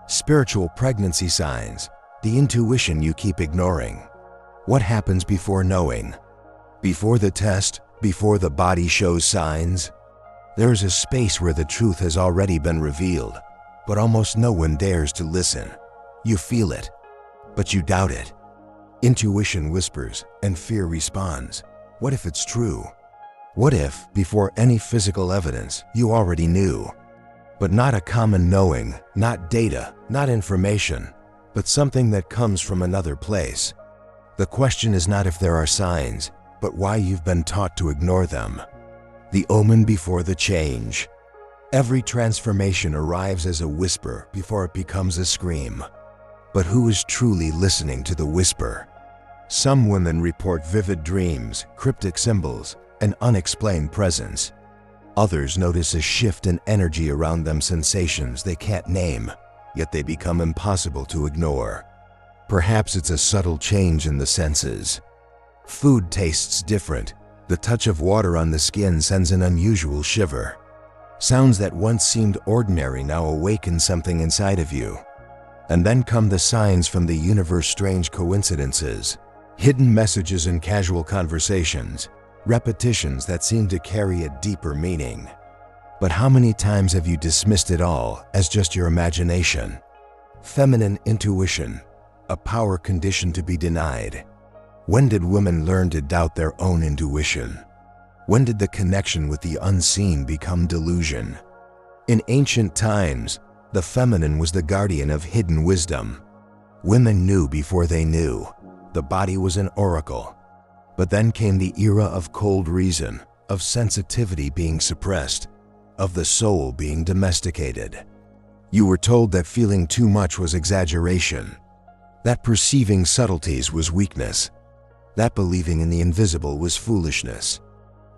Spiritual pregnancy signs, the intuition you keep ignoring. What happens before knowing? Before the test, before the body shows signs? There is a space where the truth has already been revealed, but almost no one dares to listen. You feel it, but you doubt it. Intuition whispers and fear responds. What if it's true? What if, before any physical evidence, you already knew? But not a common knowing, not data, not information, but something that comes from another place. The question is not if there are signs, but why you've been taught to ignore them. The omen before the change. Every transformation arrives as a whisper before it becomes a scream. But who is truly listening to the whisper? Some women report vivid dreams, cryptic symbols, an unexplained presence. Others notice a shift in energy around them, sensations they can't name, yet they become impossible to ignore. Perhaps it's a subtle change in the senses. Food tastes different. The touch of water on the skin sends an unusual shiver. Sounds that once seemed ordinary now awaken something inside of you. And then come the signs from the universe, strange coincidences, hidden messages in casual conversations, repetitions that seem to carry a deeper meaning. But how many times have you dismissed it all as just your imagination? Feminine intuition, a power conditioned to be denied. When did women learn to doubt their own intuition? When did the connection with the unseen become delusion? In ancient times, the feminine was the guardian of hidden wisdom. Women knew before they knew. The body was an oracle. But then came the era of cold reason, of sensitivity being suppressed, of the soul being domesticated. You were told that feeling too much was exaggeration, that perceiving subtleties was weakness, that believing in the invisible was foolishness.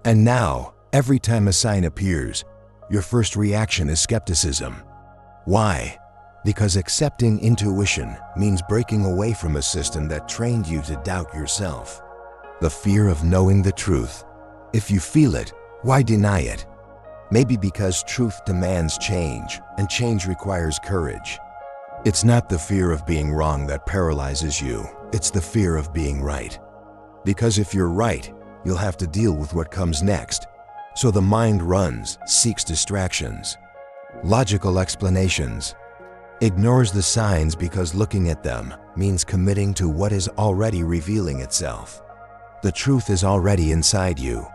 And now, every time a sign appears, your first reaction is skepticism. Why? Because accepting intuition means breaking away from a system that trained you to doubt yourself. The fear of knowing the truth. If you feel it, why deny it? Maybe because truth demands change, and change requires courage. It's not the fear of being wrong that paralyzes you, it's the fear of being right. Because if you're right, you'll have to deal with what comes next. So the mind runs, seeks distractions, logical explanations, ignores the signs because looking at them means committing to what is already revealing itself. The truth is already inside you,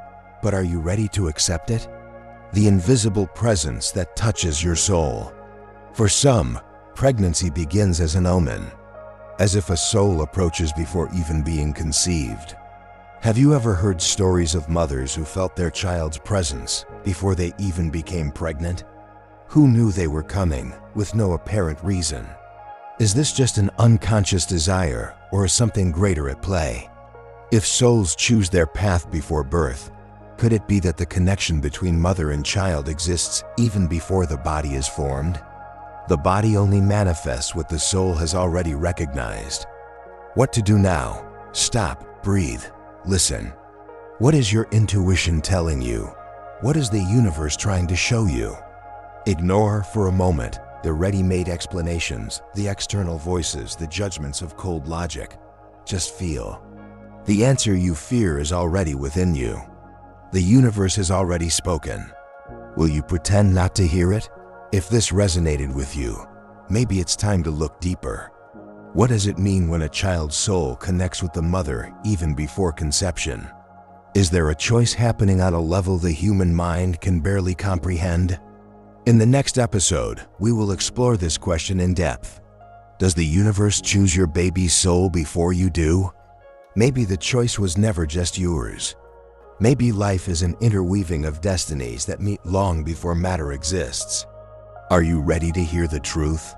but are you ready to accept it? The invisible presence that touches your soul. For some, pregnancy begins as an omen, as if a soul approaches before even being conceived. Have you ever heard stories of mothers who felt their child's presence before they even became pregnant? Who knew they were coming with no apparent reason? Is this just an unconscious desire, or is something greater at play? If souls choose their path before birth, could it be that the connection between mother and child exists even before the body is formed? The body only manifests what the soul has already recognized. What to do now? Stop, breathe, listen. What is your intuition telling you? What is the universe trying to show you? Ignore for a moment the ready-made explanations, the external voices, the judgments of cold logic. Just feel. The answer you fear is already within you. The universe has already spoken. Will you pretend not to hear it? If this resonated with you, maybe it's time to look deeper. What does it mean when a child's soul connects with the mother even before conception? Is there a choice happening on a level the human mind can barely comprehend? In the next episode, we will explore this question in depth. Does the universe choose your baby's soul before you do? Maybe the choice was never just yours. Maybe life is an interweaving of destinies that meet long before matter exists. Are you ready to hear the truth?